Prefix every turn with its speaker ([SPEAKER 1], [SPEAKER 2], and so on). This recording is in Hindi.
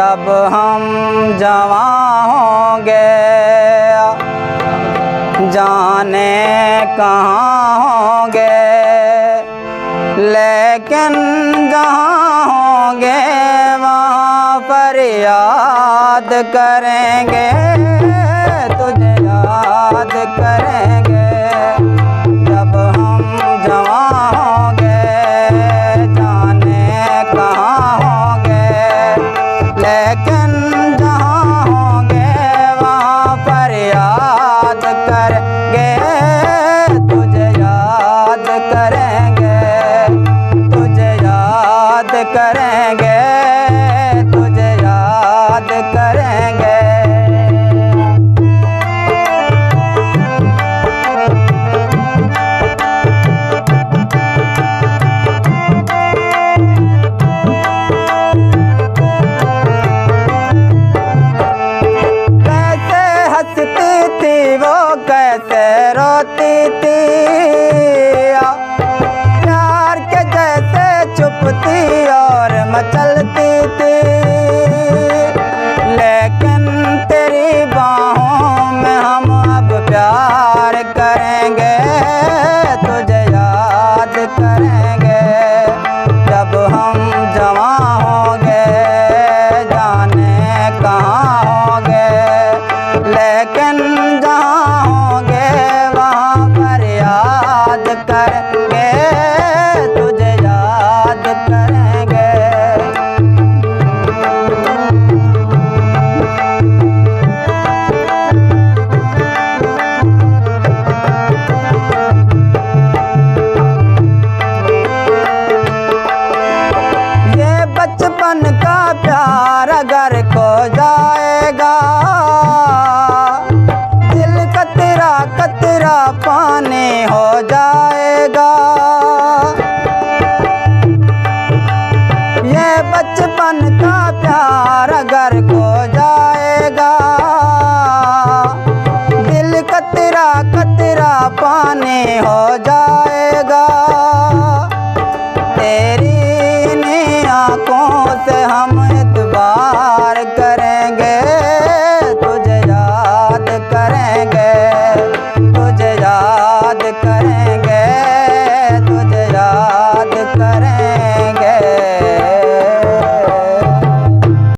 [SPEAKER 1] जब हम जवां होंगे जाने कहाँ होंगे, लेकिन जहाँ होंगे वहाँ पर याद करेंगे, तुझे याद करेंगे। जब हम जवां होंगे जाने कहाँ होंगे, लेकिन जहाँ होंगे वहाँ पर याद करेंगे, तुझे याद करेंगे, तुझे याद करेंगे, तुझे याद करेंगे। कैसे रोती थी, प्यार के जैसे चुपती और मचलती थी, लेकिन तेरी बाहों में हम अब प्यार करेंगे, तुझे याद करेंगे। जब हम जवां होंगे जाने कहाँ होंगे, लेकिन जहाँ होंगे वहाँ पर याद करेंगे, तुझे याद करेंगे। ये बचपन का प्यार अगर खो जाएगा, कतरा पानी हो जाएगा। ये बचपन का प्यार अगर खो जाएगा, दिल कतरा कतरा पानी हो जाएगा।